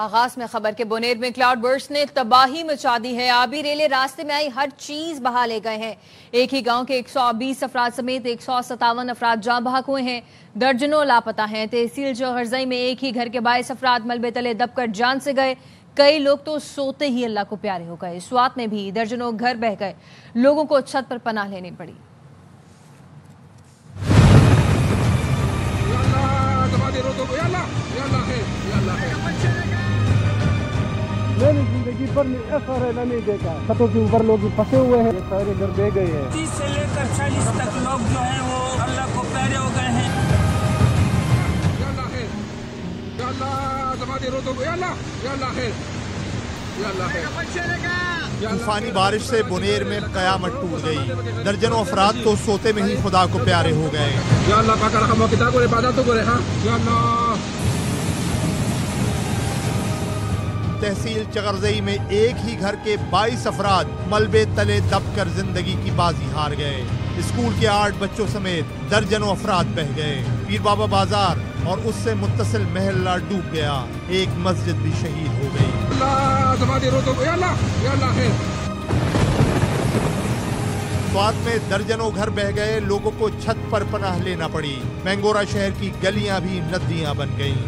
آغاز میں خبر کے بنیر میں کلاؤڈ برسٹ نے تباہی مچا دی ہے۔ آبی ریلے راستے میں آئی ہر چیز بہا لے گئے ہیں۔ ایک ہی گاؤں کے 120 افراد سمیت 157 افراد جاں بحق ہوئے ہیں، درجنوں لاپتہ ہیں۔ تحصیل چغرزئی میں ایک ہی گھر کے 22 افراد ملبے تلے دب کر جان سے گئے، کئی لوگ تو سوتے ہی اللہ کو پیارے ہو گئے۔ سوات میں بھی درجنوں گھر بہہ گئے، لوگوں کو چھت پر پناہ لینی پڑی۔ میں نے زندگی بھر میں ایسا رہنا نہیں دیکھا۔ چھتوں کے اوپر لوگ پھنسے ہوئے ہیں، سارے گھر بہ گئے ہیں۔ 30 سے لے کر 40 تک لوگ جو ہیں وہ اللہ کو پیارے ہو گئے ہیں۔ طوفانی بارش سے بنیر میں قیامت ٹوٹ گئی، درجنوں افراد تو سوتے میں ہی خدا کو پیارے ہو گئے۔ تحصیل چغرزئی میں ایک ہی گھر کے 22 افراد ملبے تلے دب کر زندگی کی بازی ہار گئے۔ اسکول کے 8 بچوں سمیت درجنوں افراد بہہ گئے۔ پیر بابا بازار اور اس سے متصل محلہ ڈوب گیا، ایک مسجد بھی شہید ہو گئی۔ سوات میں درجنوں گھر بہہ گئے، لوگوں کو چھت پر پناہ لینا پڑی۔ مینگورہ شہر کی گلیاں بھی ندیاں بن گئیں۔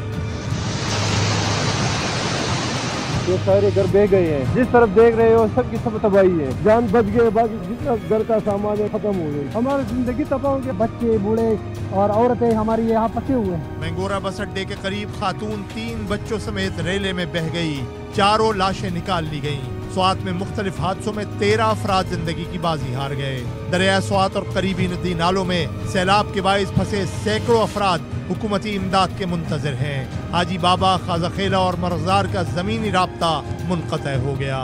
یہ سارے گھر بہ گئے ہیں، جس طرف دیکھ رہے ہو سب کی سب تباہی ہے۔ جان بچ گئے، باقی جتنا گھر کا سامان ہے ختم ہو گئی۔ ہماری زندگی تباہ ہو گئی، بچے بوڑھے اور عورتیں ہماری یہاں پھنسے ہوئے ہیں۔ مینگورہ بس اڈے کے قریب خاتون 3 بچوں سمیت ریلے میں بہہ گئی، 4 لاشیں نکال لی گئیں۔ سوات میں مختلف حادثوں میں 13 افراد زندگی کی بازی ہار گئے۔ دریائے سوات اور قریبی ندی نالوں میں سیلاب کے باعث پھنسے سینکڑوں افراد حکومتی امداد کے منتظر ہیں۔ حاجی بابا، خواجہ خیلہ اور مرغزار کا زمینی رابطہ منقطع ہو گیا۔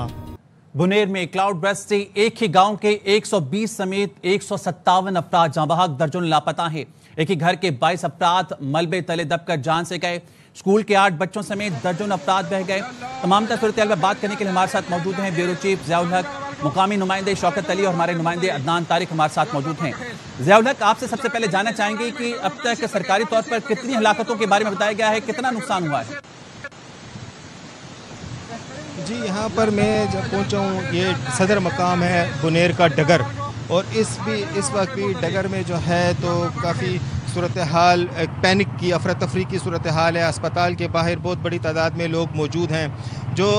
بنیر میں کلاؤڈ برسٹ سے ایک ہی گاؤں کے 120 سمیت 157 افراد جاں بحق، درجنوں لاپتہ ہیں۔ ایک ہی گھر کے 22 افراد ملبے تلے دب کر جان سے گئے۔ اسکول کے 8 بچوں سمیت درجنوں افراد بہہ گئے۔ تمام صورتحال میں بات کرنے کے لیے ہمارے ساتھ موجود ہیں بیورو چیف ضیاء الحق، مقامی نمائندے شوکت علی اور ہمارے نمائندے عدنان طارق ہمارے ساتھ موجود ہیں۔ ضیاء الحق، آپ سے سب سے پہلے جاننا چاہیں گے کہ اب تک سرکاری طور پر کتنی ہلاکتوں کے بارے میں بتایا گیا ہے، کتنا نقصان ہوا ہے؟ جی، یہاں پر میں جب پہنچا ہوں، یہ صدر مقام ہے بنیر کا ڈگر، اور اس وقت بھی ڈگر میں جو ہے تو کافی صورتحال پینک کی، افراتفری کی صورتحال ہے۔ اسپتال کے باہر بہت بڑی تعداد میں لوگ موجود ہیں۔ جو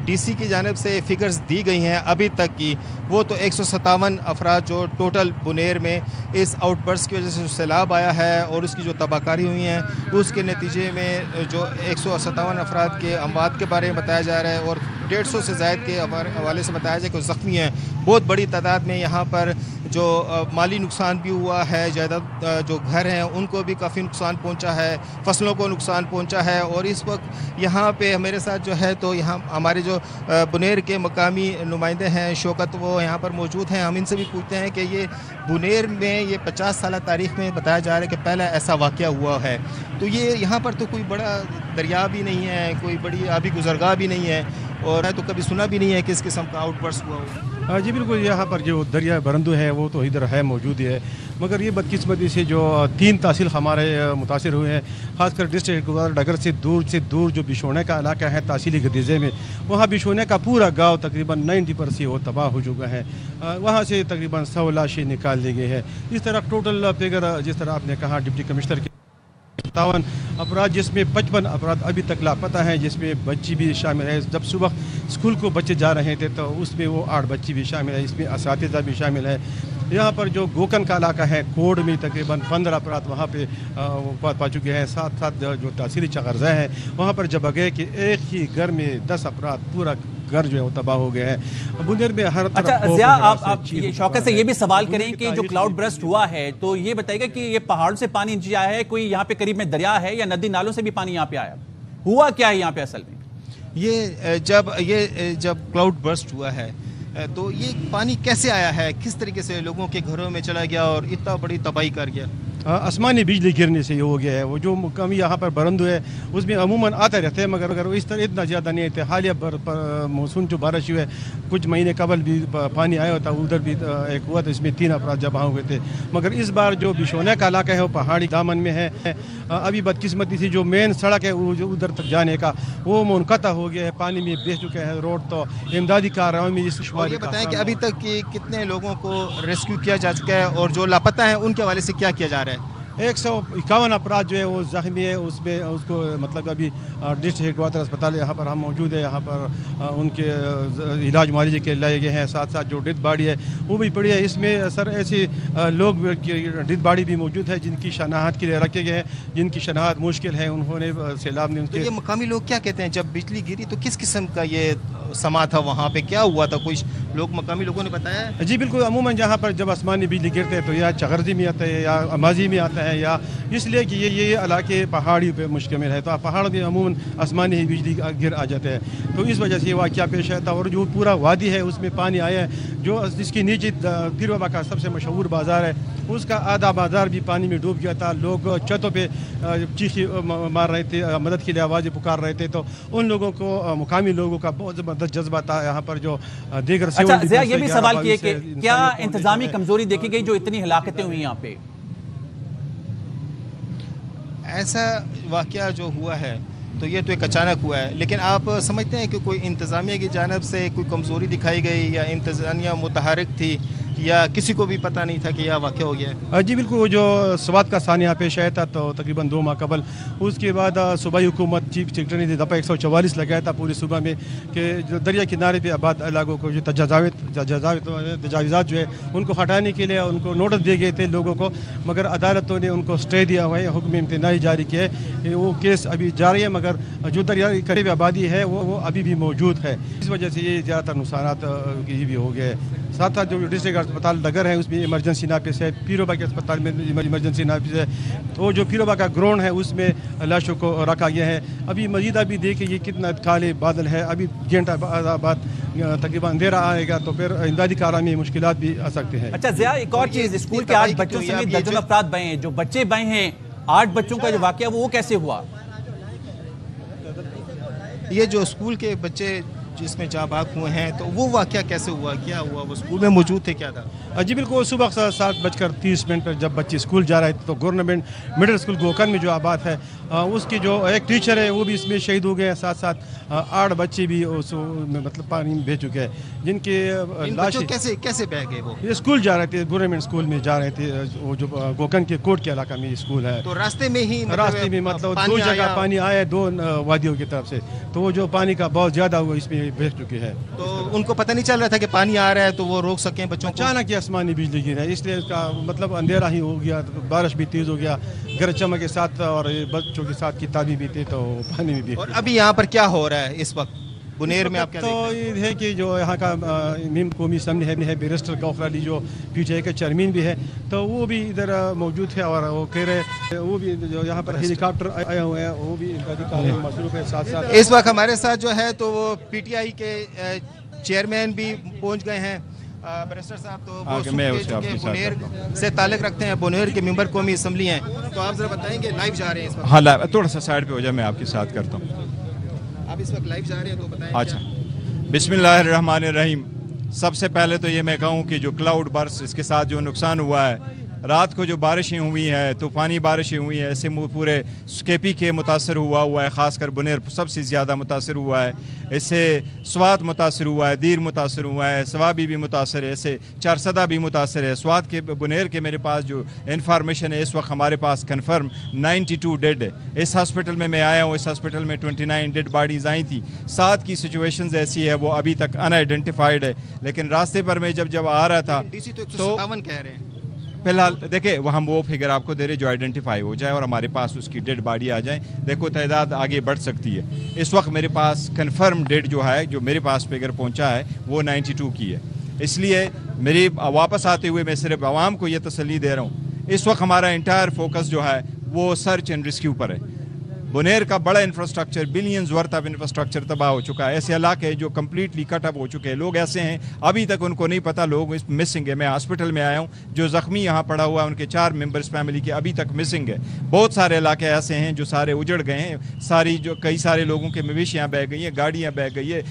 ڈی سی کی جانب سے فگرز دی گئی ہیں ابھی تک کی، وہ تو 157 افراد جو ٹوٹل بنیر میں اس آؤٹ برسٹ کی وجہ سے سیلاب آیا ہے اور اس کی جو تباہ کاری ہوئی ہیں، اس کے نتیجے میں جو 157 افراد کے اموات کے بارے میں بتایا جا رہا ہے اور 150 سے زائد کے حوالے سے بتایا جائے کہ وہ زخمی ہیں۔ بہت بڑی تعداد میں یہاں پر جو مالی نقصان بھی ہوا ہے، جائیداد جو گھر ہیں ان کو بھی کافی نقصان پہنچا ہے، فصلوں کو نقصان پہنچا ہے۔ اور اس وقت یہاں پہ میرے ساتھ جو ہے تو یہاں ہمارے جو بنیر کے مقامی نمائندے ہیں شوکت، وہ یہاں پر موجود ہیں۔ ہم ان سے بھی پوچھتے ہیں کہ یہ بنیر میں یہ 50 سالہ تاریخ میں بتایا جا رہا ہے کہ پہلا ایسا واقعہ ہوا ہے، تو یہ یہاں پر تو کوئی بڑا دریا بھی نہیں ہے، کوئی بڑی آبی گزرگاہ بھی نہیں ہے، اور تو کبھی سنا بھی نہیں ہے کہ اس قسم کا آؤٹ برسٹ ہوا ہو۔ جی بالکل، یہاں پر جو دریا برندو ہے وہ تو ادھر ہے، موجود ہے، مگر یہ بدقسمتی سے جو 3 تحصیل ہمارے متاثر ہوئے ہیں، خاص کر ڈسٹرکٹ ڈگر سے دور جو بشونے کا علاقہ ہے تحصیلی گدیزے میں، وہاں بشونے کا پورا گاؤں تقریباً 90% وہ تباہ ہو چکا ہے۔ وہاں سے تقریباً 100 لاشیں نکال دی گئی ہے۔ اس طرح ٹوٹل فگر جس طرح آپ نے کہا ڈپٹی کمشنر کے 57 افراد، جس میں 55 افراد ابھی تک لاپتہ ہیں، جس میں بچی بھی شامل ہے۔ جب صبح اسکول کو بچے جا رہے تھے تو اس میں وہ 8 بچی بھی شامل ہے، اس میں اساتذہ بھی شامل ہے۔ یہاں پر جو گوکن کا علاقہ ہے، کوڑ میں تقریباً 15 افراد وہاں پہ وفات پا چکے ہیں۔ ساتھ جو تحصیلی چغرزہ ہے وہاں پر جب گئے کہ ایک ہی گھر میں 10 افراد پورا گھر جو ہے وہ تباہ ہو گیا ہے۔ بنیر میں ہر طرف اچھا ضیاء، آپ شوکت سے یہ بھی سوال کریں کہ جو کلاؤڈ برسٹ ہوا ہے تو یہ بتائیے گا کہ یہ پہاڑوں سے پانی نیچے آیا ہے، کوئی یہاں پہ قریب میں دریا ہے یا ندی نالوں سے بھی پانی یہاں پہ آیا؟ ہوا کیا ہے یہاں پہ اصل میں؟ یہ جب کلاؤڈ برسٹ ہوا ہے تو یہ پانی کیسے آیا ہے، کس طریقے سے لوگوں کے گھروں میں چلا گیا اور اتنا بڑی تباہی کر گیا؟ आसमानी बिजली गिरने से ये हो गया है। वो जो मुकामी यहाँ पर बरंदू है उसमें अमूमन आते रहते हैं, मगर इस तरह इतना ज़्यादा नहीं आते। हालिया मानसून जो बारिश हुई है कुछ महीने कबल भी पानी आया होता, उधर भी एक हुआ था, इसमें 3 अफराद जमा हुए थे। मगर इस बार जो बिशोने का इलाका है वो पहाड़ी दामन में है। अभी बदकिस्मती से जो मेन सड़क है उधर तक जाने का वो मुनक़ता हो गया है, पानी में बह चुके हैं रोड। तो इमदादी कार्रवाई में इस दुश्वारी बताएं कि अभी तक कितने लोगों को रेस्क्यू किया जा चुका है और जो लापता हैं उनके हवाले से क्या किया जा रहा है? 151 अफराद जो है वो ज़ख्मी है, उसमें उसको मतलब अभी डिस्ट्रिक्ट हेडक्वार्टर अस्पताल यहाँ पर हम मौजूद है, यहाँ पर उनके इलाज मुआवजे के लाए गए हैं। साथ साथ जो डेथ बॉडी है वो भी पड़ी है। इसमें सर ऐसे लोग डेथ बॉडी भी मौजूद है जिनकी शनाख्त के लिए रखे गए हैं, जिनकी शनाख्त मुश्किल है। उन्होंने सैलाब ने उनके ये मुकामी लोग क्या कहते हैं जब बिजली गिरी तो किस किस्म का ये समा था, वहाँ पे क्या हुआ था? कुछ लोग मकामी लोगों ने बताया? जी बिल्कुल, अमूमन जहाँ पर जब आसमानी बिजली गिरते हैं तो या चगर्जी में आता है या अमाजी में आता है, या इसलिए कि ये इलाके पहाड़ी पे मुश्तमिल है, तो पहाड़ में अमूमन आसमानी ही बिजली गिर आ जाते हैं। तो इस वजह से ये वाक़या पेश आया था। और जो पूरा वादी है उसमें पानी आया है, जो जिसके नीचे पीर बाबा का सबसे मशहूर बाज़ार है उसका आधा बाज़ार भी पानी में डूब गया था। लोग छतों पे चीखी मार रहे थे, मदद के लिए आवाज़ें पुकार रहे थे। तो उन लोगों को, मुकामी लोगों का बहुत ज़बरदस्त जज्बा था। यहाँ पर जो दीगर अच्छा ज़िया, ये भी सवाल किए कि क्या इंतजामी कमजोरी देखी गई जो इतनी हलाकतें हुई यहाँ पे? ऐसा वाक़या जो हुआ है तो ये तो एक अचानक हुआ है, लेकिन आप समझते हैं कि कोई इंतज़ामिया की जानिब से कोई कमज़ोरी दिखाई गई या इंतज़ामिया मुतहरिक थी या किसी को भी पता नहीं था कि यह वाक़या हो गया है? जी बिल्कुल, वो जो स्वात का सानिया पेश आया था तो तकरीबन 2 माह कबल, उसके बाद सूबाई हुकूमत चीफ सेक्रेटरी ने दफ़ा 144 लगाया था पूरी सूबा में कि जो दरिया किनारे पे आबाद इलाकों को जो तजावीज़ात जो है उनको हटाने के लिए उनको नोटिस दिए गए थे लोगों को, मगर अदालतों ने उनको स्टे दिया हुआ है, हुक्म इम्तनाई जारी किया है। वो केस अभी जारी है, मगर जो दरिया करीब आबादी है वो अभी भी मौजूद है। इस वजह से ये ज़्यादातर नुकसानात की भी हो गए। साथ साथ जो डिस्ट्रिक्ट अस्पताल डगर है उसमें इमरजेंसी नाफिस है, पीरोबा के अस्पताल में इमरजेंसी नाफिस है। तो जो पीरोबा का ग्राउंड है उसमें लाशों को रखा गया है। अभी मजीद अभी देखिए ये कितना काले बादल है, अभी घंटा बाद तकरीबन अंधेरा आएगा तो फिर इमदादी कार्रवाई में मुश्किलात भी आ सकते हैं। अच्छा ज़िया, एक और चीज़, स्कूल के 8 बच्चों समेत दर्जनों अफराद बहे हैं, जो बच्चे बहे हैं 8 बच्चों का जो वाक़या वो कैसे हुआ? ये जो स्कूल के बच्चे जिसमें जाँ बाग हुए हैं तो वो वाक़या कैसे हुआ, क्या हुआ? वो स्कूल में मौजूद थे, क्या था? जी बिल्कुल, सुबह 7:30 पर जब बच्चे स्कूल जा रहे थे तो गवर्नमेंट मिडिल स्कूल गोकन में जो आबाद है उसकी जो एक टीचर है वो भी इसमें शहीद हो गए हैं। साथ साथ 8 बच्चे भी उस मतलब पानी में बह चुके हैं, जिनके लाशें कैसे बह गए? वो ये स्कूल जा रहे थे, गवर्नमेंट स्कूल में जा रहे थे, वो जो गोकन के कोट के इलाका में स्कूल है। तो रास्ते में मतलब 2 जगह पानी आया 2 वादियों की तरफ से, तो वो जो पानी का बहुत ज़्यादा हुआ इसमें बह चुके हैं। तो उनको पता नहीं चल रहा था कि पानी आ रहा है तो वो रोक सकें बच्चों को? अचानक ही आसमानी बिजली गिरी है, इसलिए इसका मतलब अंधेरा ही हो गया, बारिश भी तेज़ हो गया, गरज चमक के साथ, और बच्चों के साथ किताबी भी थी तो पानी में भी। और अभी यहाँ पर क्या हो रहा है इस वक्त बुनेर में? आप क्या तो ये है कि जो यहाँ का मीम कौमी असम्बली है बैरिस्टर गौफर अली जो PTI के चेयरमैन भी है, तो वो भी इधर मौजूद है और वो कह रहे वो भी जो यहाँ पर हेलीकॉप्टर आए हुए हैं वो भी मसरूफ है। साथ साथ इस वक्त हमारे साथ जो है तो वो PTI के चेयरमैन भी पहुँच गए हैं। बैरिस्टर साहब तो वो बुनेर से ताल्लुक़ रखते हैं, बुनेर के मेंबर कौमी असम्बली हैं, तो आप ज़रा बताएंगे, लाइव जा रहे हैं इस वक्त? हाँ, थोड़ा सा साइड पे हो जाए, मैं आपके साथ करता हूँ। आप इस वक्त लाइव जा रहे हैं तो बताएं। अच्छा, बिस्मिल्लाहिर्रहमानिर्रहीम। सबसे पहले तो ये मैं कहूँ कि जो क्लाउड बर्स्ट, इसके साथ जो नुकसान हुआ है, रात को जो बारिशें हुई हैं, तूफ़ानी बारिशें हुई हैं, ऐसे पूरे स्केपी के मुतासर हुआ है, ख़ासकर बुनेर सबसे ज़्यादा मुतासर हुआ है। इससे स्वात मुतासर हुआ है, दीर मुतासर हुआ है, सवाबी भी मुतासर है, ऐसे चारसदा भी मुतासर है। स्वात के बुनेर के मेरे पास जो इन्फॉर्मेशन है इस वक्त हमारे पास कन्फर्म 92 डेड है। इस हॉस्पिटल में मैं आया हूँ, इस हॉस्पिटल में 29 डेड बॉडीज़ आई थी। 7 की सिचुएशंस ऐसी है वो अभी तक अनआइडेंटिफाइड है, लेकिन रास्ते पर मैं जब आ रहा था तो 157 कह रहे हैं। फिलहाल देखिए हम वो फिगर आपको दे रहे जो आइडेंटिफाई हो जाए और हमारे पास उसकी डेड बॉडी आ जाए, देखो तादाद आगे बढ़ सकती है। इस वक्त मेरे पास कन्फर्म डेड जो है, जो मेरे पास फिगर पहुंचा है वो 92 की है। इसलिए मेरी वापस आते हुए मैं सिर्फ आवाम को ये तसल्ली दे रहा हूँ, इस वक्त हमारा इंटायर फोकस जो है वो सर्च एंड रेस्क्यू पर है। बुनेर का बड़ा infrastructure, billions worth of infrastructure तबाह हो चुका है। ऐसे इलाके हैं जो कम्प्लीटली कट अप हो चुके हैं। लोग ऐसे हैं अभी तक उनको नहीं पता, लोग मिसिंग है। मैं हॉस्पिटल में आया हूँ, जो ज़ख्मी यहाँ पड़ा हुआ है उनके 4 मेंबर्स फैमिली के अभी तक मिसिंग है। बहुत सारे इलाके ऐसे हैं जो सारे उजड़ गए हैं, सारी जो कई सारे लोगों के मवेशियाँ बह गई हैं, गाड़ियाँ बह गई है,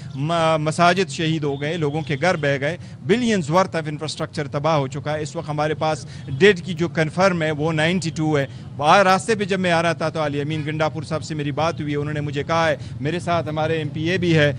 मसाजिद शहीद हो गए, लोगों के घर बह गए, बिलियंस वर्थ ऑफ इंफ्रास्ट्रक्चर तबाह हो चुका है। इस वक्त हमारे पास डेड की जो कन्फर्म है वो 92 है। रास्ते पे जब मैं आ रहा था तो अली अमीन गंडापुर साहब से मेरी बात हुई, उन्होंने मुझे कहा है, मेरे साथ हमारे MPA भी है,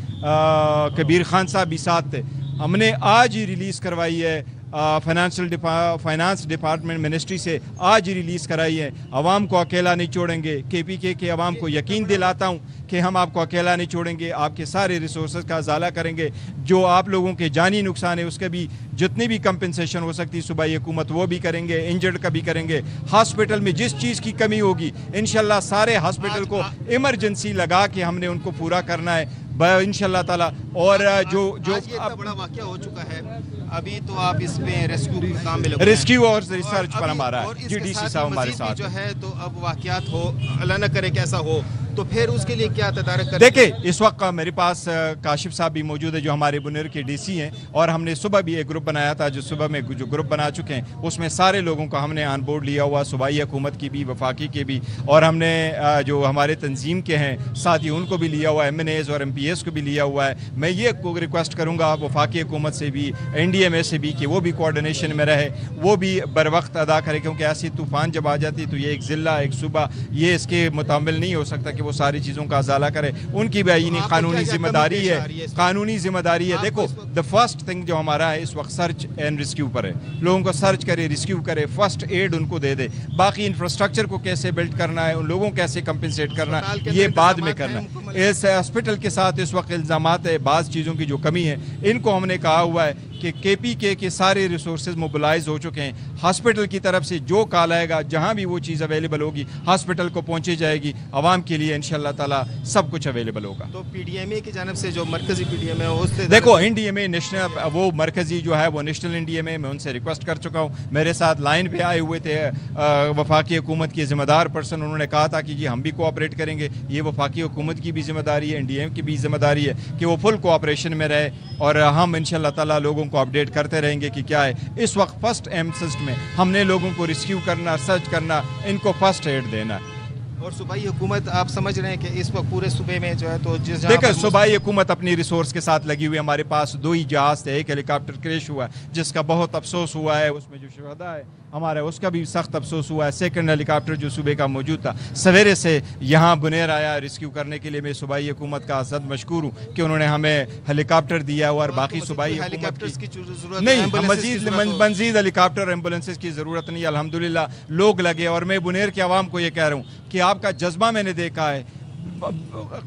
कबीर खान साहब भी साथ थे, हमने आज ही रिलीज़ करवाई है फाइनेंस डिपार्टमेंट मिनिस्ट्री से, आज ही रिलीज़ कराई है। आवाम को अकेला नहीं छोड़ेंगे। KPK के आवाम को यकीन दिलाता हूँ कि हम आपको अकेला नहीं छोड़ेंगे, आपके सारे रिसोर्सेज का इजाला करेंगे। जो आप लोगों के जानी नुकसान है उसके भी जितनी भी कंपनसेशन हो सकती है सूबाई हुकूमत वो भी करेंगे, इंजर्ड का भी करेंगे। हॉस्पिटल में जिस चीज़ की कमी होगी इंशाल्लाह सारे हॉस्पिटल को इमरजेंसी लगा के हमने उनको पूरा करना है इंशाल्लाह ताला। और जो अब बड़ा वाक़या हो चुका है, अभी तो आप इसमें रेस्क्यू काम में लगे, रेस्क्यू और रिसर्च पर हमारा GDC साहब हमारे साथ जो है। तो अब वाक़यात हो, अल्लाह न करे कैसा हो, तो फिर उसके लिए क्या तदारक करें? देखिए इस वक्त मेरे पास काशिफ साहब भी मौजूद है जो हमारे बुनेर के DC हैं, और हमने सुबह भी एक ग्रुप बनाया था, जो सुबह में जो ग्रुप बना चुके हैं उसमें सारे लोगों को हमने ऑन बोर्ड लिया हुआ, सूबाई हुकूमत की भी, वफाकी के भी, और हमने जो हमारे तंजीम के हैं साथ ही उनको भी लिया हुआ है, MNAs और MPS को भी लिया हुआ है। मैं ये रिक्वेस्ट करूँगा वफाकी हुकूमत से भी, NDMA से भी कि वो भी कोऑर्डिनेशन में रहे, वो भी बर वक्त अदा करे, क्योंकि ऐसी तूफ़ान जब आ जाती तो ये एक ज़िला एक सूबा ये इसके मुतामिल नहीं हो सकता कि वो सारी चीज़ों का अजाला करे। उनकी भी आईनी कानूनी जिम्मेदारी है, कानूनी जिम्मेदारी है। देखो द फर्स्ट थिंग जो हमारा है इस वक्त सर्च एंड रेस्क्यू पर है, लोगों को सर्च करे, रेस्क्यू करे, फर्स्ट एड उनको दे दे। बाकी इंफ्रास्ट्रक्चर को कैसे बिल्ड करना है, उन लोगों को कैसे कंपनसेट करना है ये बाद में करना है। इस हॉस्पिटल के साथ इस वक्त इल्ज़ामात है, बाज़ चीज़ों की जो कमी है इनको हमने कहा हुआ है कि KPK के सारे रिसोर्सेज मोबिलाइज हो चुके हैं। हॉस्पिटल की तरफ से जो कॉल आएगा, जहां भी वो चीज़ अवेलेबल होगी हॉस्पिटल को पहुंची जाएगी, आवाम के लिए इंशाल्लाह ताला सब कुछ अवेलेबल होगा। तो PDMA की जानब से जो मरकजी PDMA है उससे देखो NDMA नेशनल, वो मरकजी जो है वो नेशनल NDMA, मैं उनसे रिक्वेस्ट कर चुका हूँ। मेरे साथ लाइन पे आए हुए थे वफाकी हुकूमत के ज़िम्मेदार पर्सन, उन्होंने कहा था कि जी हम भी कोऑपरेट करेंगे। ये वफाकी हुकूमत की भी जिम्मेदारी है, NDMA की भी जिम्मेदारी है कि वो फुल कोऑपरेशन में रहे, और हम इंशाल्लाह ताला लोगों को अपडेट करते रहेंगे कि क्या है। इस वक्त फर्स्ट एमसिस्ट में हमने लोगों को रेस्क्यू करना, सर्च करना, इनको फर्स्ट एड देना। और सूबाई हुकूमत आप समझ रहे हैं कि इस वक्त पूरे सूबे में जो है तो जिस देखिए सूबाई हुकूमत अपनी रिसोर्स के साथ लगी हुई है। हमारे पास 2 ही जहाज थे, एक हेलीकॉप्टर क्रैश हुआ जिसका बहुत अफसोस हुआ है, उसमें जो शहदा है हमारा उसका भी सख्त अफसोस हुआ है। सेकंड हेलीकॉप्टर जो सूबे का मौजूद था सवेरे से यहाँ बुनेर आया रेस्क्यू करने के लिए। मैं सूबाई हुकूमत का असद मशकूर हूँ कि उन्होंने हमें हेलीकॉप्टर दिया और बाकी सूबाई हेलीकॉप्टर्स की जरूरत नहीं, मजीद हेलीकॉप्टर एम्बुलेंसेज की ज़रूरत नहीं। अल्हम्दुलिल्लाह लोग लगे, और मैं बुनेर के आवाम को ये कह रहा हूँ कि आपका जज्बा मैंने देखा है,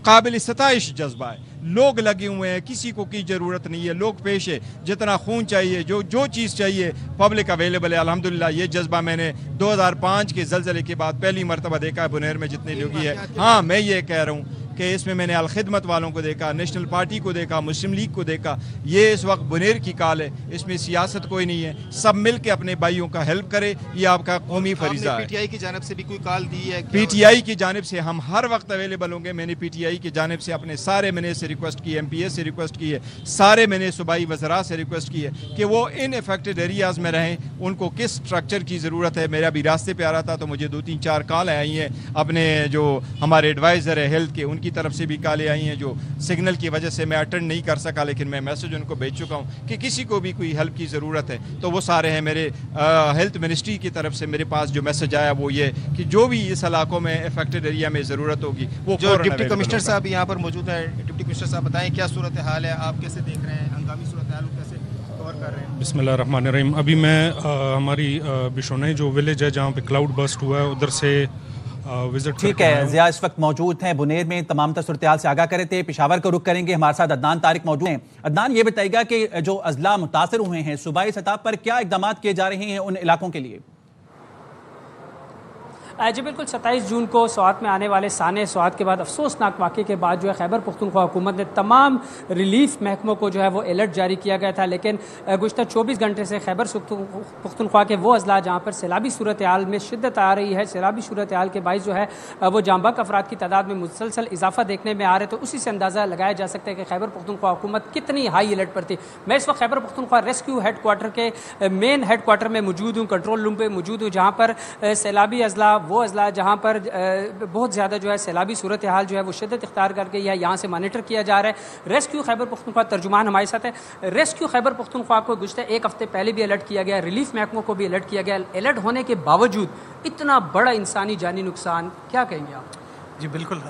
काबिल सताइश जज्बा है। लोग लगे हुए हैं, किसी को की ज़रूरत नहीं है, लोग पेश है, जितना खून चाहिए, जो चीज़ चाहिए पब्लिक अवेलेबल है। अल्हम्दुलिल्लाह ये जज्बा मैंने 2005 के ज़लज़ले के बाद पहली मरतबा देखा है बुनेर में जितने लोग है। हाँ मैं ये कह रहा हूँ कि इसमें मैंने अल खिदमत वालों को देखा, नेशनल पार्टी को देखा, मुस्लिम लीग को देखा। ये इस वक्त बुनेर की काल है, इसमें सियासत कोई नहीं है, सब मिल के अपने भाइयों का हेल्प करे, ये आपका कौमी फरीज़ा है। PTI की जानिब से भी कोई कॉल दी है? PTI की जानिब से हम हर वक्त अवेलेबल होंगे। मैंने PTI की जानिब से अपने सारे मैंने से रिक्वेस्ट की है, MPS से रिक्वेस्ट की है, सारे मैंने सूबाई वज़रा से रिक्वेस्ट की है कि वो इन अफेक्टेड एरियाज़ में रहें, उनको किस स्ट्रक्चर की ज़रूरत है। मेरा भी रास्ते पे आ रहा था तो मुझे 2-3-4 कॉल आई हैं अपने जो हमारे एडवाइज़र है हेल्थ के, उनकी तरफ से भी कॉलें आई हैं जो सिग्नल की वजह से मैं अटेंड नहीं कर सका, लेकिन मैं मैसेज उनको भेज चुका हूँ कि किसी को भी कोई हेल्प की ज़रूरत है तो वो सारे हैं। मेरे हेल्थ मिनिस्ट्री की तरफ से मेरे पास जो मैसेज आया वो ये कि जो भी इस इलाकों में अफेक्टेड एरिया में ज़रूरत होगी वो जो डिप्टी कमिश्नर साहब यहाँ पर मौजूद है, डिप्टी कमिश्नर साहब बताएं क्या सूरत हाल है, आप कैसे देख रहे हैं हंगामी सूरत हाल कैसे कवर कर रहे हैं? बिस्मिल्लाहिर्रहमानिर्रहीम। अभी मैं हमारी बिशोनई जो विलेज है जहाँ पे क्लाउड बस्ट हुआ है उधर से विजिट। ठीक है, ज़िया इस वक्त मौजूद हैं बुनेर में, तमाम सूरत-ए-हाल से आगाह करे थे। पेशावर को रुख करेंगे, हमारे साथ अदनान तारिक मौजूद हैं। अदनान ये बताइएगा कि जो अजला मुतासर हुए हैं सूबाई सतह पर क्या इकदाम किए जा रहे हैं उन इलाकों के लिए? जी बिल्कुल 27 जून को स्वात में आने वाले साने स्वात के बाद अफसोसनाक वाक़े के बाद जो है खैबर पख्तूनख्वा हुकूमत ने तमाम रिलीफ महकमों को जो है वो अलर्ट जारी किया गया था, लेकिन गुज़श्ता 24 घंटे से खैबर पख्तूनख्वा के वो अजला जहाँ पर सैलाबी सूरत हाल में शिद्दत आ रही है, सैलाबी सूरत हाल के बाइस जो है वो जांबाक अफराद की तादाद में मुसलसल इजाफा देखने में आ रहा है, तो उसी से अंदाज़ा लगाया जा सकता है कि खैबर पख्तूनख्वा हुकूमत कितनी हाई अलर्ट पर थी। मैं इस वक्त Khyber Pakhtunkhwa rescue head quarter के मेन हेड क्वार्टर में मौजूद हूँ, कंट्रोल रूम पे मौजूद हूँ, जहाँ पर सैलाबी अजला वो अजला जहाँ पर बहुत ज़्यादा जो है सैलाबी सूरत हाल जो है वो शिद्दत इख्तियार कर गई है, यहाँ से मॉनिटर किया जा रहा है। रेस्क्यू खैबर पख्तूनख्वा तर्जुमान हमारे साथ है। रेस्क्यू खैबर पख्तूनख्वा को गुज़श्ता एक हफ्ते पहले भी अलर्ट किया गया, रिलीफ महकमों को भी अलर्ट किया गया। अलर्ट होने के बावजूद इतना बड़ा इंसानी जानी नुकसान, क्या कहेंगे आप? जी बिल्कुल,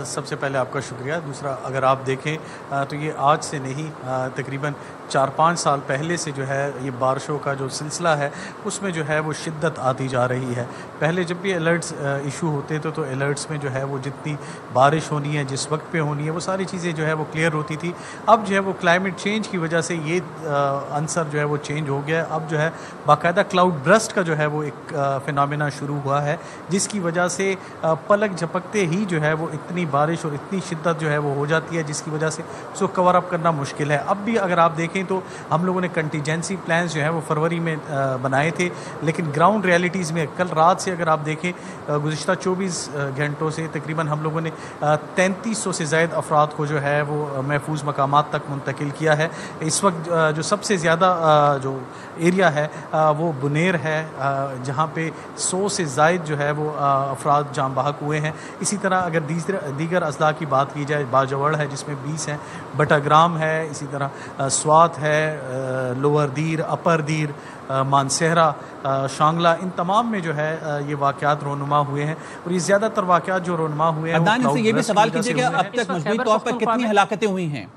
सबसे पहले आपका शुक्रिया। दूसरा, अगर आप देखें तो ये आज से नहीं, तकरीबन 4-5 साल पहले से जो है ये बारिशों का जो सिलसिला है उसमें जो है वो शिद्दत आती जा रही है। पहले जब भी अलर्ट्स इशू होते थे तो अलर्ट्स में जो है वो जितनी बारिश होनी है, जिस वक्त पे होनी है, वो सारी चीज़ें जो है वो क्लियर होती थी। अब जो है वो क्लाइमेट चेंज की वजह से ये आंसर जो है वो चेंज हो गया है। अब जो है बाकायदा क्लाउड ब्रस्ट का जो है वो एक फिनोमेना शुरू हुआ है, जिसकी वजह से पलक झपकते ही जो है वो इतनी बारिश और इतनी शिद्दत जो है वो हो जाती है, जिसकी वजह से उसको कवर अप करना मुश्किल है। अब भी अगर आप देखें तो हम लोगों ने कंटीजेंसी प्लान्स जो है वो फरवरी में बनाए थे, लेकिन ग्राउंड रियलिटीज़ में कल रात से अगर आप देखें गुज़श्ता 24 घंटों से तकरीबन हम लोगों ने 3300 से ज़ायद अफराद को जो है वो महफूज मकामात तक मुंतकिल किया है। इस वक्त जो सबसे ज़्यादा जो एरिया है वो बुनेर है, जहाँ पे 100 से ज़ायद जो है वो अफराद जाम बहक हुए हैं। इसी तरह अगर दीगर अजला की बात की जाए, बाजवड़ है जिसमें 20 हैं, बटाग्राम है, इसी तरह स्वात है, लोअर दीर, अपर दीर, मानसहरा, शांगला, इन तमाम में जो है ये वाक़यात रोनुमा हुए हैं। और ये ज़्यादातर वाक़यात जो रोनुमा हुए हैं, अदनान से ये भी सवाल कीजिए कि अब तक मजमूई तौर पर कितनी हलाकतें हुई हैं?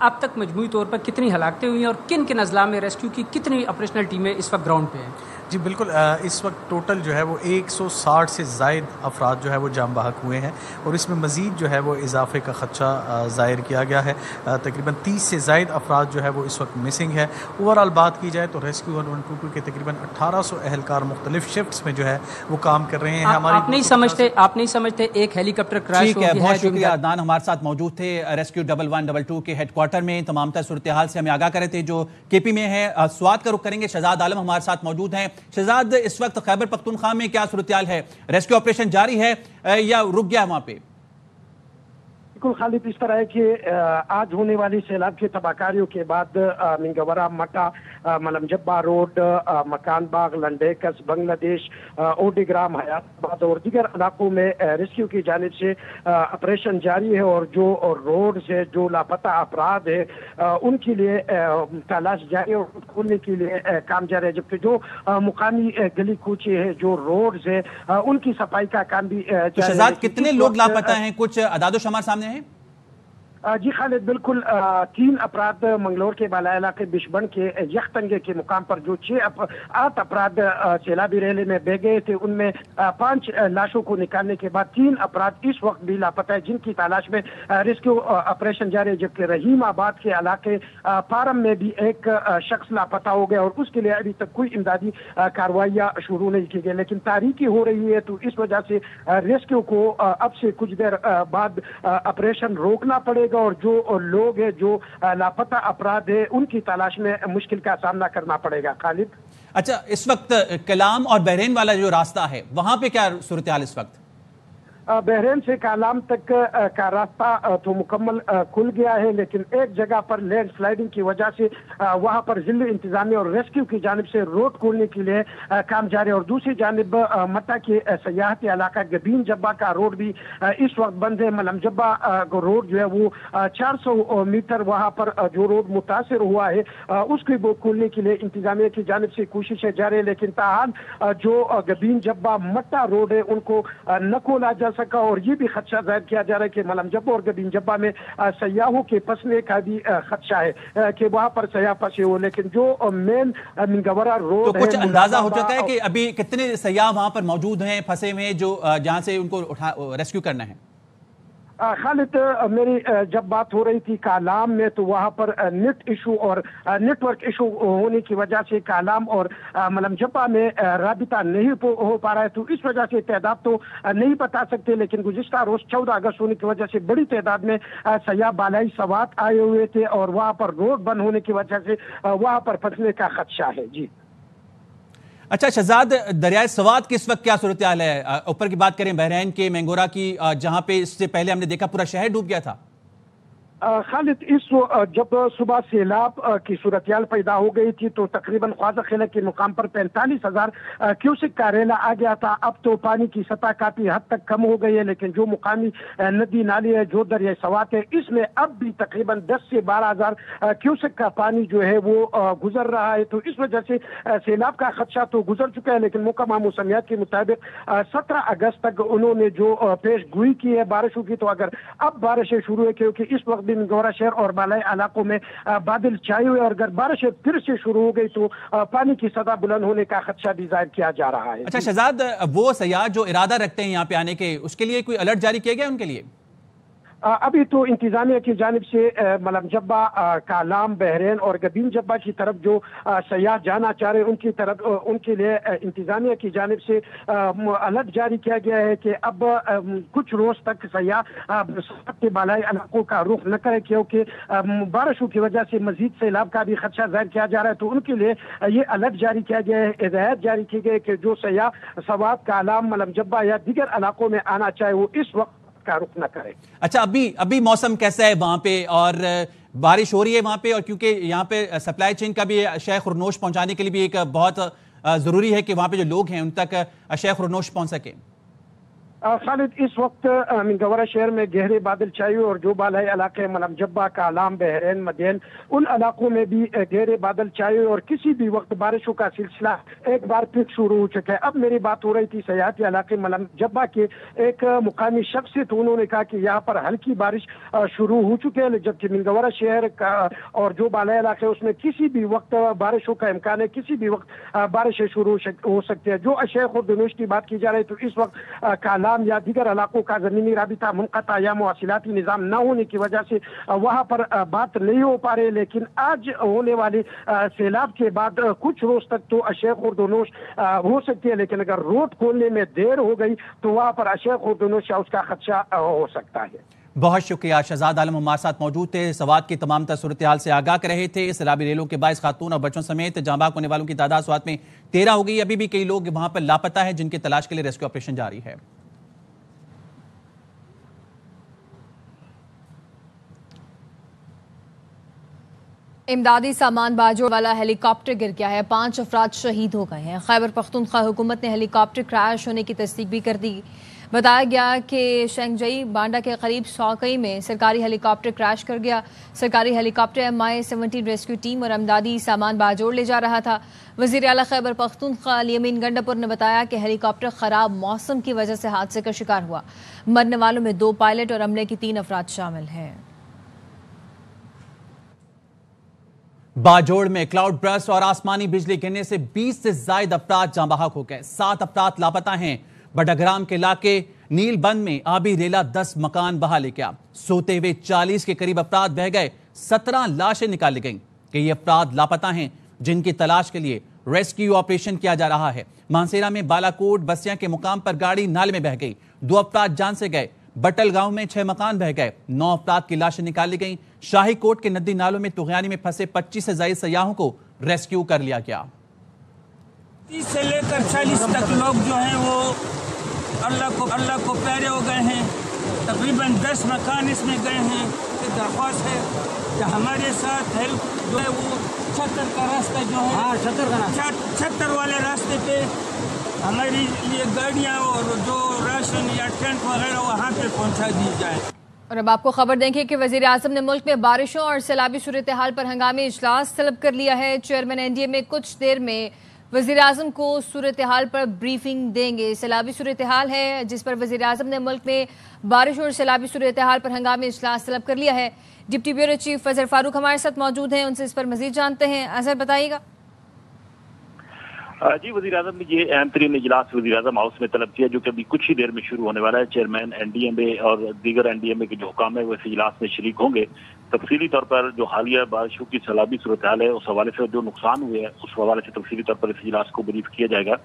अब तक मजमूई तौर पर कितनी हलाकतें हुई हैं और किन किन अजला में रेस्क्यू की कितनी ऑपरेशनल टीमें इस वक्त ग्राउंड पे हैं? जी बिल्कुल, इस वक्त टोटल जो है वो 160 से ज़ायद अफराद जो है वो जाम बहक हुए हैं और इसमें मज़ीद जो है वो इजाफे का ख़दशा ज़ाहिर किया गया है। तकरीबन 30 से ज़ायद अफराद जो है वो इस वक्त मिसिंग है। ओवरऑल बात की जाए तो रेस्क्यू 122 के तकरीबन 1800 एहलकार मुख्तलिफ शिफ्ट्स में जो है वो काम कर रहे हैं। आप नहीं समझते एक हेलीकॉप्टर क्रैश हो गया है? बहुत शुक्रिया अदनान, हमारे साथ मौजूद थे रेस्क्यू 1122 के हेडक्वार्टर में, तमाम तर सूरत हाल से हमें आगाह कर रहे थे जो केपी में है। स्वात का रुख करेंगे, शहजाद आलम हमारे साथ मौजूद हैं। शहजाद, इस वक्त खैबर पख्तूनख्वा में क्या सूरत हाल है? रेस्क्यू ऑपरेशन जारी है या रुक गया वहां पे? बिल्कुल खालिद, इस तरह है कि आज होने वाली सैलाब की तबाहकारियों के बाद मिंगवरा, मटा, मलम जब्बा रोड, मकान बाग, लंडेकस, बांग्लादेश, ओडीग्राम, हयाताबाद और दीगर इलाकों में रेस्क्यू की जानिब से ऑपरेशन जारी है और जो रोड से जो लापता अफराद है उनके लिए तलाश जारी है और खोलने के लिए काम जारी है, जबकि जो मुकामी गली कूचे है, जो रोड है, उनकी सफाई का काम भी तो शहजाद, कितने लोग लापता हैं? कुछ अदादो शुमार सामने है? जी खालिद, बिल्कुल 3 अफराद मंगलोर के बाला इलाके बिशबन के यखतंगे के मुकाम पर जो 8 अफराद सैलाबी रेले में बह गए थे, उनमें 5 लाशों को निकालने के बाद 3 अफराद इस वक्त भी लापता है, जिनकी तलाश में रेस्क्यू ऑपरेशन जारी है। जबकि रहीमाबाद के इलाके फारम में भी एक शख्स लापता हो गया और उसके लिए अभी तक कोई इमदादी कार्रवाइयाँ शुरू नहीं की गई, लेकिन तारीकी हो रही है, तो इस वजह से रेस्क्यू को अब से कुछ देर बाद ऑपरेशन रोकना पड़ेगा और जो लोग हैं, जो लापता अपराध है, उनकी तलाश में मुश्किल का सामना करना पड़ेगा। खालिद, अच्छा, इस वक्त कलाम और बहरीन वाला जो रास्ता है वहां पे क्या सूरत हाल इस वक्त? बहरीन से कालाम तक का रास्ता तो मुकम्मल खुल गया है, लेकिन एक जगह पर लैंड स्लाइडिंग की वजह से वहां पर जिले इंतजामिया और रेस्क्यू की जानिब से रोड खोलने के लिए काम जारी है और दूसरी जानिब मट्टा के सयाहती इलाका गबीन जब्बा का रोड भी इस वक्त बंद है। मलम जब्बा रोड जो है वो 400 मीटर वहां पर जो रोड मुतासर हुआ है उसको वो खोलने के लिए इंतजामिया की जानिब से कोशिशें जारी है, लेकिन ताहाल जो गबीन जब्बा मट्टा रोड है उनको न खोला जा सका और ये भी खदशा जाहिर किया जा रहा है कि मलम जब्बा और गबीन जब्बा में सयाहों के फंसने का भी खदशा है कि वहां पर सयाह फंसे हो, लेकिन जो मेन मिंगवरा रोड तो कुछ अंदाजा हो चुका है कि अभी कितने सयाह वहां पर मौजूद हैं फंसे हुए जो जहां से उनको रेस्क्यू करना है? खालिद, मेरी जब बात हो रही थी कालाम में तो वहाँ पर नेट इशू और नेटवर्क इशू होने की वजह से कालाम और मलमजब्बा में राबिता नहीं हो पा रहा है, तो इस वजह से तादाद तो नहीं बता सकते, लेकिन गुज़िश्ता रोज 14 अगस्त होने की वजह से बड़ी तादाद में सयाह बालाई सवात आए हुए थे और वहाँ पर रोड बंद होने की वजह से वहाँ पर फंसने का खदशा है। जी अच्छा शहजाद, दरियाए सवात की इस वक्त क्या सूरत हाल है? ऊपर की बात करें बहरैन के मैंगोरा की, जहां पे इससे पहले हमने देखा पूरा शहर डूब गया था। खालिद, जब सुबह सैलाब की सूरत-ए-हाल पैदा हो गई थी तो तकरीबन ख्वाजा खेला के मुकाम पर 45,000 क्यूसेक का रेला आ गया था। अब तो पानी की सतह काफी हद तक कम हो गई है, लेकिन जो मुकामी नदी नाली है, जो दरिया सवात है, इसमें अब भी तकरीबन 10 से 12,000 क्यूसेक का पानी जो है वो गुजर रहा है। तो इस वजह से सैलाब का खदशा तो गुजर चुका है, लेकिन मुकामा मौसमियात के मुताबिक 17 अगस्त तक उन्होंने जो पेश गोई की है बारिशों की, तो अगर अब बारिशें शुरू है, क्योंकि इस वक्त गौरा शहर और बालाई इलाकों में बादल छाए हुए, और अगर बारिशें फिर से शुरू हो गई तो पानी की सतह बुलंद होने का खदशा भी जाहिर किया जा रहा है। अच्छा शहजाद, वो सयाह जो इरादा रखते हैं यहाँ पे आने के, उसके लिए कोई अलर्ट जारी किया गया उनके लिए? अभी तो इंतजामिया की जानिब से मलमजब्बा, कालाम, बहरैन और गदीम जब्बा की तरफ जो सयाह जाना चाह रहे उनकी तरफ उनके लिए इंतजामिया की जानिब से अलर्ट जारी किया गया है कि अब कुछ रोज तक सयाह के बालाई इलाकों का रुख न करे, क्योंकि बारिशों की वजह से मजीद सैलाब का भी खदशा जाहिर किया जा रहा है। तो उनके लिए ये अलर्ट जारी किया गया है, हिदायत जारी की गई कि जो सयाह सवात, कालाम, मलमजब्बा या दीगर इलाकों में आना चाहे वो इस वक्त का रुख न करे। अच्छा, अभी मौसम कैसा है वहां पे, और बारिश हो रही है वहां पे? और क्योंकि यहाँ पे सप्लाई चेन का भी अशय खुरनोश पहुंचाने के लिए भी एक बहुत जरूरी है कि वहां पे जो लोग हैं उन तक अशय खुरनोश पहुंच सके। खालिद, इस वक्त मिंगवरा शहर में गहरे बादल छाए हुए और जो बालाई इलाके मलमजब्बा, कालाम, बहरैन, मदेन, उन इलाकों में भी गहरे बादल छाए हुए और किसी भी वक्त बारिशों का सिलसिला एक बार फिर शुरू हो चुका है। अब मेरी बात हो रही थी सयाहती इलाके मलमजब्बा के एक मुकामी शख्स से, तो उन्होंने कहा कि यहाँ पर हल्की बारिश शुरू हो चुकी है, जबकि मिंगवरा शहर का और जो बालाई इलाके उसमें किसी भी वक्त बारिशों का इम्कान है, किसी भी वक्त बारिशें शुरू हो सकती है। जो अशय खुर्दनूश की बात की जा रही है, तो इस वक्त कालाम या दीगर इलाकों का जमीनी राबिता मुनक़ता या मवासिलाती निज़ाम न होने की वजह से वहाँ पर बात नहीं हो पा रही, लेकिन आज होने वाले सैलाब के बाद कुछ रोज तक तो अशय खुर्दनूश हो सकती है, लेकिन अगर रोड खोलने में देर हो गई तो वहाँ पर अशय खुर्दनूश या उसका खदशा हो सकता है। बहुत शुक्रिया। शहजाद आलम हमारे साथ मौजूद थे, सवात की तमाम सूरत हाल से आगाह कर रहे थे। सैलाबी रेलों के बाइस खातून और बच्चों समेत जाँ बाग होने वालों की तादाद सवात में 13 हो गई। अभी भी कई लोग वहां पर लापता है, जिनकी तलाश के लिए रेस्क्यू ऑपरेशन जारी है। इमदादी सामान बाजोड़ वाला हेलीकॉप्टर गिर गया है, 5 अफराद शहीद हो गए हैं। खैबर पख्तूनख्वा हुकूमत ने हेलीकॉप्टर क्रैश होने की तस्दीक भी कर दी। बताया गया कि शेंगजई बांडा के करीब सौकई में सरकारी हेलीकॉप्टर क्रैश कर गया। सरकारी हेलीकॉप्टर MI-17 रेस्क्यू टीम और इमदादी सामान बाजोड़ ले जा रहा था। वज़ीर आला खैबर पख्तूनख्वा अली-अमीन गंडापुर ने बताया कि हेलीकॉप्टर खराब मौसम की वजह से हादसे का शिकार हुआ। मरने वालों में 2 पायलट और अमले की 3 अफराद शामिल हैं। बाजोड़ में क्लाउड बर्स्ट और आसमानी बिजली गिरने से 20 से ज्यादा अफराद जाँ बहक हो गए। 7 अफराद लापता हैं। बडग्राम के इलाके नीलबंद में आबी रेला 10 मकान बहा ले गया। सोते हुए 40 के करीब अफराद बह गए। 17 लाशें निकाली गईं। कई अफराद लापता हैं, जिनकी तलाश के लिए रेस्क्यू ऑपरेशन किया जा रहा है। मानसेरा में बालाकोट बसिया के मुकाम पर गाड़ी नाले में बह गई। 2 अफराद जान से गए। बटल गांव में 6 मकान बह गए। 9 अफराद की लाशें निकाली गईं। शाही कोट के नदी नालों में तुगयानी में फंसे 25 से ज्यादा सयाहों को रेस्क्यू कर लिया गया। 30 से लेकर 40 तक लोग जो हैं वो अल्लाह को प्यारे हो गए हैं। तकरीबन 10 मकान इसमें गए हैं। दरख्वास्त है कि हमारे साथ हेल्प जो है वो छत्तर का रास्ता जो है छत्तर वाले रास्ते पे हमारे लिए गाड़ियाँ और जो राशन या टेंट वगैरह वहाँ पे पहुँचा दी जाए। और अब आपको खबर देंगे कि वज़ीर आज़म ने मुल्क में बारिशों और सैलाबी सूरत हाल पर हंगामी इजलास तलब कर लिया है। चेयरमैन NDA में कुछ देर में वज़ीर आज़म को सूरत हाल पर ब्रीफिंग देंगे। सैलाबी सूरत हाल है जिस पर वज़ीर आज़म ने मुल्क में बारिश और सैलाबी सूरत हाल पर हंगामी इजलास तलब कर लिया है। Deputy bureau chief Azhar Farooq हमारे साथ मौजूद हैं, उनसे इस पर मजीद जानते हैं। अजहर बताइएगा। جی وزیر اعظم نے یہ اہم ترین اجلاس وزیر اعظم ہاؤس میں طلب کیا جو کہ ابھی کچھ ہی دیر میں شروع ہونے والا ہے. چیئرمین NDMA اور دیگر NDMA کے جو حکام ہیں وہ اس اجلاس میں شریک ہوں گے. تفصیلی طور پر جو حالیہ بارشوں کی سیلابی صورتحال ہے اس حوالے سے جو نقصان ہوئے ہیں اس حوالے سے تفصیلی طور پر اس اجلاس کو بریف کیا جائے گا.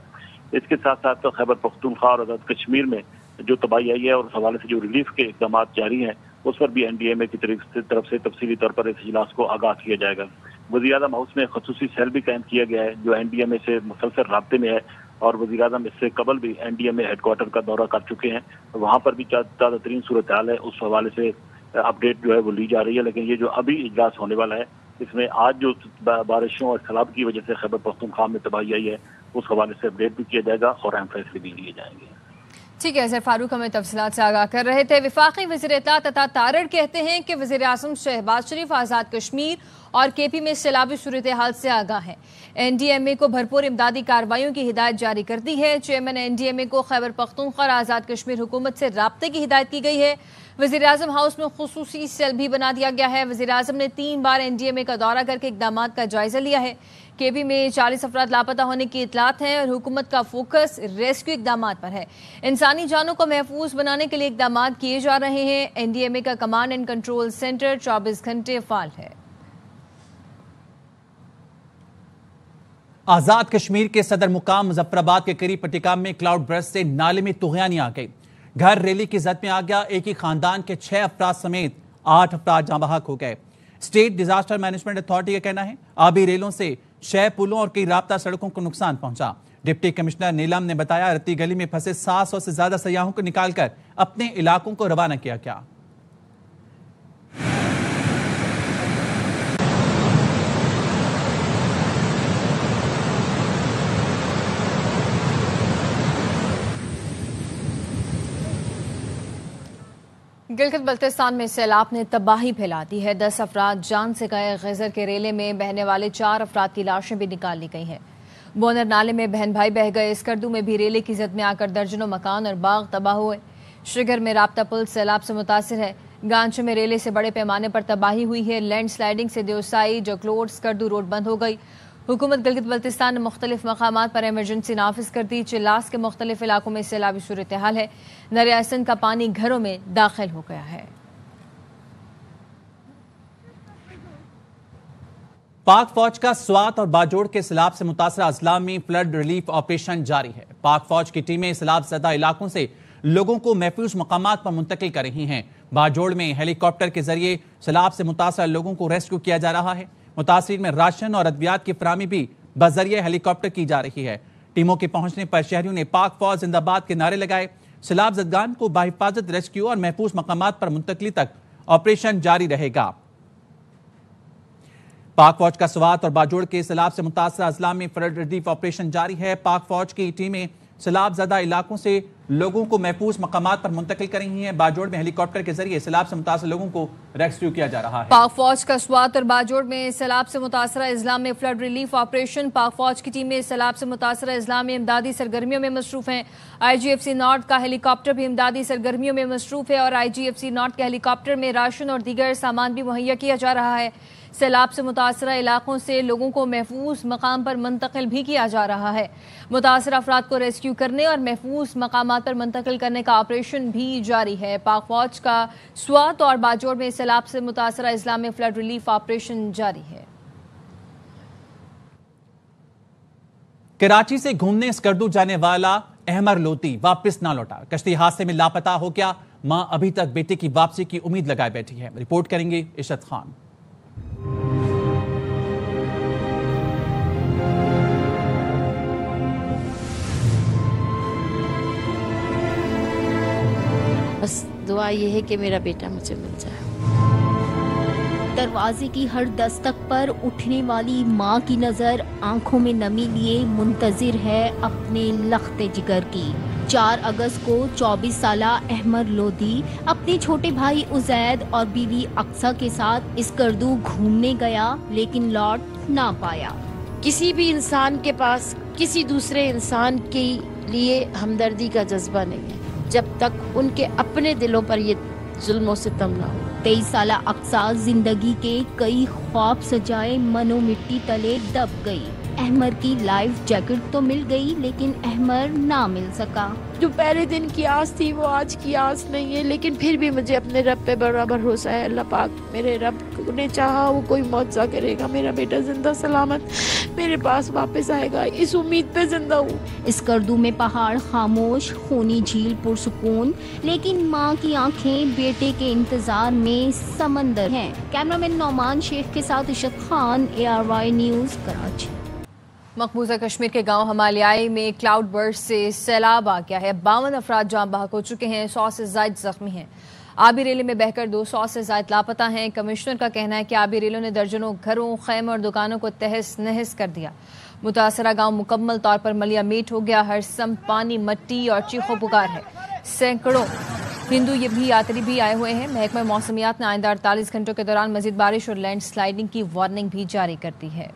اس کے ساتھ ساتھ خیبر پختونخوا اور آزاد کشمیر میں جو تباہی آئی ہے اور اس حوالے سے جو ریلیف کے اقدامات جاری ہیں اس پر بھی NDMA کی طرف سے تفصیلی طور پر اس اجلاس کو آگاہ کیا جائے گا. وزیر اعظم ہاؤس میں خصوصی سیل بھی قائم کیا گیا ہے جو NDMA سے مسلسل رابطے میں ہے اور وزیر اعظم اس سے قبل بھی NDMA ہیڈ کوارٹر کا دورہ کر چکے ہیں. وہاں پر بھی تازہ ترین صورتحال ہے اس حوالے سے اپڈیٹ جو ہے وہ لی جا رہی ہے. لیکن یہ جو ابھی اجلاس ہونے والا ہے اس میں آج جو بارشوں اور سیلاب کی وجہ سے خیبر پختونخوا میں تباہی آئی ہے اس حوالے سے اپڈیٹ بھی کیا جائے گا اور اہم فیصلے بھی لیے جائیں گے. ٹھیک ہے اظہر فاروق ہمیں تفصیلات سے آگاہ کر رہے تھے. وفاقی وزیر اطلاعات عطا تارڑ کہتے ہیں کہ وزیر اعظم شہباز شریف آزاد کشمیر اور KP میں سیلابی صورتحال سے آگاہ ہیں. NDMA کو بھرپور امدادی کارروائیوں کی ہدایت جاری کر دی ہے. چیئرمین NDMA کو خیبر پختونخوا اور آزاد کشمیر حکومت سے رابطے کی ہدایت کی گئی ہے. وزیر اعظم ہاؤس میں خصوصی سیل بھی بنا دیا گیا ہے. وزیر اعظم نے 3 بار NDMA کا دورہ کر کے اقدامات کا جائزہ لیا ہے. KP میں 40 افراد لاپتہ ہونے کی اطلاعات ہیں اور حکومت کا فوکس ریسکیو اقدامات پر ہے. انسانی جانوں کو محفوظ بنانے کے لیے اقدامات کیے جا رہے ہیں. NDMA کا کمانڈ اینڈ کنٹرول سینٹر 24 گھنٹے فعال ہے. آزاد کشمیر کے صدر مقام مظفر آباد کے قریب پٹیکام میں کلاؤڈ برسٹ سے نالے میں طغیانی آ گئی. گھر ریلی کی زد میں آ گیا. ایک ہی خاندان کے 6 افراد سمیت 8 افراد جاں بحق ہو گئے. اسٹیٹ ڈیزاسٹر مینجمنٹ اتھارٹی کا کہنا ہے آبی ریلوں سے 6 پلوں اور کئی رابطہ سڑکوں کو نقصان پہنچا. ڈپٹی کمشنر نیلم نے بتایا رتی گلی میں پھنسے 700 سے زیادہ سیاحوں کو نکال کر اپنے علاقوں کو روانہ کیا گیا. گلگت بلتستان میں سیلاب نے تباہی پھیلا دی ہے. 10 افراد جان سے گئے. غیزر کے ریلے میں بہنے والے 4 افراد کی لاشیں بھی نکال لی گئی ہیں. بونر نالے میں بہن بھائی بہ گئے. اسکردو میں بھی ریلے کی زد میں آ کر درجنوں مکان اور باغ تباہ ہوئے. شگر میں رابطہ پل سیلاب سے متاثر ہے. گانچ میں ریلے سے بڑے پیمانے پر تباہی ہوئی ہے. لینڈ سلائیڈنگ سے دیوسائی جگلوڈ اسکردو روڈ بند ہو گئی. حکومت گلگت بلتستان نے مختلف مقامات پر ایمرجنسی نافذ کر دی. چلاس کے مختلف علاقوں میں سیلابی صورتحال ہے. دریائے سندھ کا پانی گھروں میں داخل ہو گیا ہے. پاک فوج کا سوات اور باجوڑ کے سیلاب سے متاثرہ اضلاع میں فلڈ ریلیف آپریشن جاری ہے. پاک فوج کی ٹیمیں سیلاب زدہ علاقوں سے لوگوں کو محفوظ مقامات پر منتقل کر رہی ہیں. باجوڑ میں ہیلی کاپٹر کے ذریعے سیلاب سے متاثرہ لوگوں کو ریسکیو کیا جا رہا ہے. متاثرین میں راشن اور ادویات کی فراہمی بھی بذریعہ ہیلی کاپٹر کی جا رہی ہے. ٹیموں کے پہنچنے پر شہریوں نے پاک فوج زندہ باد کے نعرے لگائے. سیلاب زدگان کو بحفاظت ریسکیو اور محفوظ مقامات پر منتقلی تک آپریشن جاری رہے گا. پاک فوج کا سوات اور باجوڑ کے سیلاب سے متاثرہ اضلاع میں فلڈ ریلیف آپریشن جاری ہے. پاک فوج کی ٹیمیں سیلاب زدہ علاقوں سے لوگوں کو محفوظ مقامات پر منتقل کر رہی ہیں. باجوڑ میں ہیلی کاپٹر کے ذریعے سیلاب سے متاثرہ لوگوں کو ریسکیو کیا جا رہا ہے. پاک فوج کا سوات اور باجوڑ میں سیلاب سے متاثرہ اضلاع میں فلڈ ریلیف آپریشن. پاک فوج کی ٹیمیں سیلاب سے متاثرہ اضلاع میں امدادی سرگرمیوں میں مصروف ہیں. IGFC نارتھ کا ہیلی کاپٹر بھی امدادی سرگرمیوں میں مصروف ہے اور IGFC نارتھ کے ہیلی کاپٹر میں راشن اور دیگر سامان بھی مہیا کیا جا رہا ہے. سیلاب سے متاثرہ علاقوں سے لوگوں کو محفوظ مقام پر منتقل بھی کیا جا رہا ہے. متاثرہ افراد کو ریسکیو کرنے اور محفوظ مقامات پر منتقل کرنے کا آپریشن بھی جاری ہے. پاک فوج کا سوات اور باجوڑ میں سیلاب سے متاثرہ اضلاع میں فلڈ ریلیف آپریشن جاری ہے. کراچی سے گھومنے اسکردو جانے والا احمر لودھی واپس نہ لوٹا. کشتی حادثے میں لاپتہ ہو گیا. ماں ابھی تک بیٹے کی واپسی کی امید لگائے بیٹھی ہے. رپورٹ کریں گے ارشد خان. بس دعا یہ ہے کہ میرا بیٹا مجھے مل جائے. دروازے کی ہر دستک پر اٹھنے والی ماں کی نظر آنکھوں میں نمی لیے منتظر ہے اپنے لخت جگر کی. 4 اگست کو 24 سالہ احمر لودھی اپنے چھوٹے بھائی عزید اور بیوی اقصیٰ کے ساتھ اسکردو گھومنے گیا لیکن لوٹ نہ پایا. کسی بھی انسان کے پاس کسی دوسرے انسان کے لیے ہمدردی کا جذبہ نہیں ہے جب تک ان کے اپنے دلوں پر یہ ظلم و ستم نہ ہو. 23 سالہ اقصیٰ زندگی کے کئی ख्वाब सजाए मनो मिट्टी तले दब गई। अहमर की लाइफ जैकेट तो मिल गई लेकिन अहमर ना मिल सका। जो पहले दिन की आस थी वो आज की आस नहीं है, लेकिन फिर भी मुझे अपने रब पे बड़ा भरोसा है। अल्लाह पाक मेरे रब ने चाहा वो कोई मौजज़ा करेगा, मेरा बेटा जिंदा सलामत मेरे पास वापस आएगा, इस उम्मीद पे जिंदा हूँ। इस गर्दू में पहाड़ खामोश, खूनी झील पुरसुकून, लेकिन माँ की आंखें बेटे के इंतजार में समंदर हैं। कैमरामैन नौमान शेख के साथ इशत खान, ARY न्यूज़, कराची। मकबूजा कश्मीर के गांव हमालियाई में क्लाउड बर्स्ट से सैलाब आ गया है। 52 अफराद जान बहक हो चुके हैं, 100 से ज्यादा जख्मी हैं। आबी रेले में बहकर 200 से ज्यादा लापता हैं। कमिश्नर का कहना है कि आबी रेलों ने दर्जनों घरों, खैमों और दुकानों को तहस नहस कर दिया। मुतासरा गांव मुकम्मल तौर पर मलिया मीट हो गया। हर सम पानी, मट्टी और चीखो पुकार है। सैकड़ों हिंदू ये भी यात्री भी आए हुए हैं। महकमा मौसमियात ने आइंदा 48 घंटों के दौरान मजीद बारिश और लैंड स्लाइडिंग की वार्निंग भी जारी कर दी है।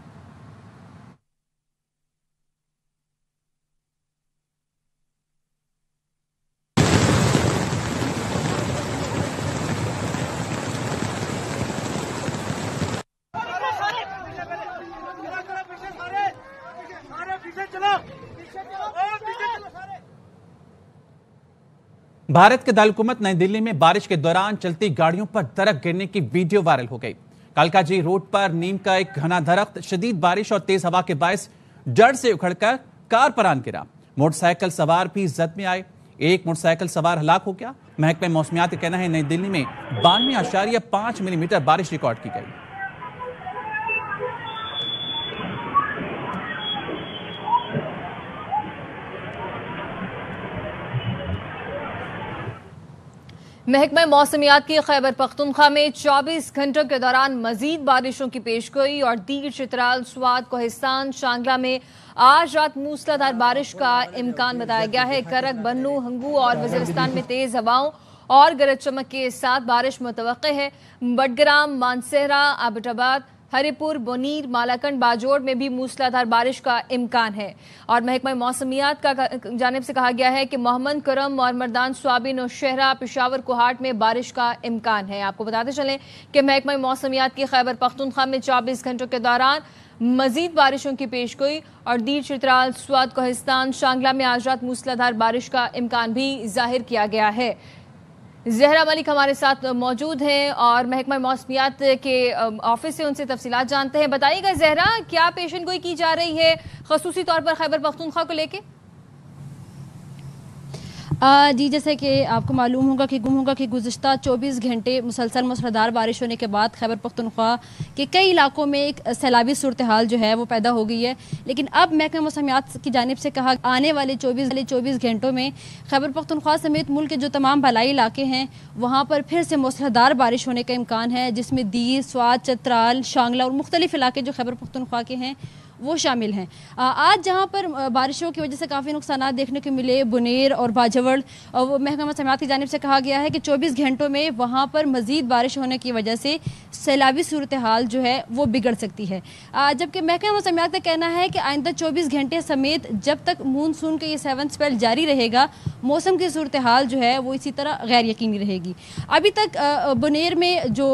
भारत के दारकूमत नई दिल्ली में बारिश के दौरान चलती गाड़ियों पर दरख्त गिरने की वीडियो वायरल हो गई। कालकाजी रोड पर नीम का एक घना दरख्त शदीद बारिश और तेज हवा के बायस जड़ से उखड़कर कार पर आन गिरा। मोटरसाइकिल सवार भी जद में आए। एक मोटरसाइकिल सवार हलाक हो गया। महकमा मौसमियात का कहना है नई दिल्ली में 92.5 मिलीमीटर बारिश रिकॉर्ड की गई। महकमा मौसमियात की खैबर पख्तूनख्वा में 24 घंटों के दौरान मजीद बारिशों की पेशगोई और दीर, चित्राल, स्वात, कोहिस्तान, शांगला में आज रात मूसलाधार बारिश का इम्कान बताया गया है। करक, बन्नू, हंगू और वजीरिस्तान में तेज हवाओं और गरज चमक के साथ बारिश मुतवक्के है। बडग्राम, मानसेहरा, आबटाबाद, हरिपुर, बोनीर, मालाकंड, बाजोड़ में भी मूसलाधार बारिश का इम्कान है। और महकमा मौसमियात का जानिब से कहा गया है कि मोहम्मद करम और मर्दान स्वाबी, नौशहरा, पेशावर, कोहाट में बारिश का इम्कान है। आपको बताते चलें कि महकमा मौसमियात की खैबर पख्तूनख्वा में 24 घंटों के दौरान मजीद बारिशों की पेशगोई और दीर, चित्राल, स्वात, कोहिस्तान, शांगला में आज रात मूसलाधार बारिश का इम्कान भी जाहिर किया गया है। जहरा मलिक हमारे साथ मौजूद हैं और महकमा मौसमियात के ऑफिस से उनसे तफसीलात जानते हैं। बताइएगा जहरा, क्या पेशन गोई की जा रही है खसूसी तौर पर खैबर पख्तूनख्वा को लेके? जी, जैसे कि आपको मालूम होगा कि गुज़िश्ता 24 घंटे मुसलसल मूसलाधार बारिश होने के बाद खैबर पख्तूनख्वा के कई इलाकों में एक सैलाबी सूरत हाल जो है वो पैदा हो गई है। लेकिन अब महकमा मौसमियात की जानिब से कहा आने वाले 24 घंटों में खैबर पख्तूनख्वा समेत मुल्क के जो तमाम भलाई इलाके हैं वहाँ पर फिर से मूसलाधार बारिश होने का इम्कान है, जिसमें दीर, स्वात, चतराल, शांगला और मुख्तलिफ इलाके जो खैबर पख्तूनख्वा के हैं वो शामिल हैं। आज जहाँ पर बारिशों की वजह से काफ़ी नुकसान देखने को मिले, बुनेर और बाजवड़, वो महकमा मौसमियात की जानिब से कहा गया है कि 24 घंटों में वहाँ पर मज़ीद बारिश होने की वजह से सैलाबी सूरत हाल जो है वो बिगड़ सकती है। जबकि महकमा मौसमियात का कहना है कि आइंदा 24 घंटे समेत जब तक मानसून का ये 7th स्पेल जारी रहेगा, मौसम की सूरत हाल जो है वो इसी तरह गैर यकीनी रहेगी। अभी तक बुनेर में जो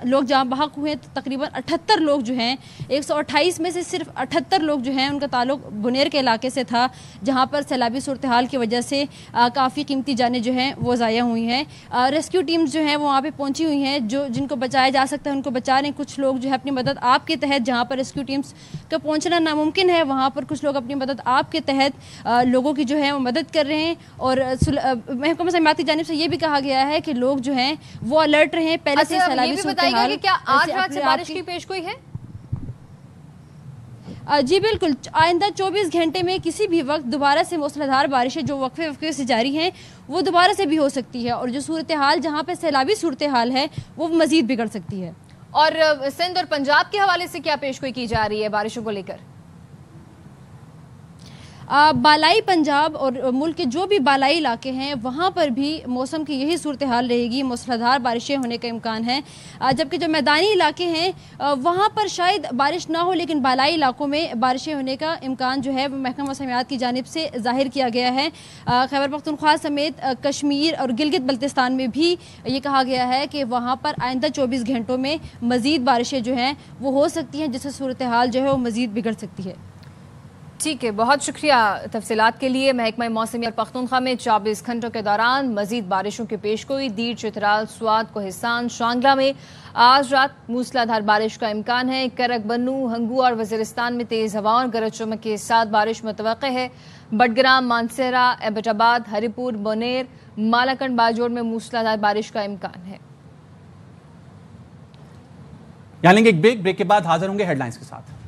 लोग जहाँ बहक हुए तकरीबन 78 लोग जो हैं, 128 में से सिर्फ 78 लोग जो हैं उनका ताल्लुक बुनेर के इलाके से था, जहां पर सैलाबी सूरत हाल की वजह से काफ़ी कीमती जानें जो हैं वो ज़ाया हुई हैं। रेस्क्यू टीम्स जो हैं वो वहाँ पे पहुंची हुई हैं, जो जिनको बचाया जा सकता है उनको बचा रहे हैं। कुछ लोग जो है अपनी मदद आपके तहत, जहाँ पर रेस्क्यू टीम्स का पहुँचना नामुमकिन है, वहाँ पर कुछ लोग अपनी मदद आपके तहत लोगों की जो है वो मदद कर रहे हैं। और महकमा मौसमियात की जानिब से ये भी कहा गया है कि लोग जो हैं वो अलर्ट रहें। पहले से सैलाबी सूरत हाल, क्या आज रात से बारिश की पेशगोई है? जी बिल्कुल, आइंदा 24 घंटे में किसी भी वक्त दोबारा से मूसलाधार बारिशें जो वक्फे से जारी हैं वो दोबारा से भी हो सकती है, और जो सूरत हाल जहाँ पे सैलाबी सूरत हाल है वो मजीद बिगड़ सकती है। और सिंध और पंजाब के हवाले से क्या पेशगोई की जा रही है बारिशों को लेकर? बालाई पंजाब और मुल्क के जो भी बालाई इलाके हैं वहाँ पर भी मौसम की यही सूरत हाल रहेगी, मूसलाधार बारिशें होने का इम्कान है। जबकि जो मैदानी इलाके हैं वहाँ पर शायद बारिश ना हो, लेकिन बालाई इलाकों में बारिशें होने का इम्कान जो है वो महकमा मौसमियात की जानिब से ज़ाहिर किया गया है। खैबर पख्तूनख्वा समेत कश्मीर और गिलगित बल्तिस्तान में भी ये कहा गया है कि वहाँ पर आइंदा 24 घंटों में मज़ीद बारिशें जो हैं वो हो सकती हैं, जिससे सूरत हाल जो है वो मज़ीद बिगड़ सकती है। ठीक है, बहुत शुक्रिया तफसीलात के लिए। महकमा मौसमियात पख्तूनख्वा में 24 घंटों के दौरान मजीद बारिशों की पेशगोई। दीर, चित्राल, स्वात, कोहिस्तान, शांगला में आज रात मूसलाधार बारिश का इम्कान है। करक, बन्नू, हंगू और वज़ीरिस्तान में तेज़ हवाओं और गरज चमक के साथ बारिश मुतवक्के है। बडग्राम, मानसेरा, एबटाबाद, हरिपुर, बोनेर, मालाकंड, बाजोड़ में मूसलाधार बारिश का इम्कान है। यहाँ लेंगे एक ब्रेक के बाद हाजिर होंगे हेडलाइंस के साथ।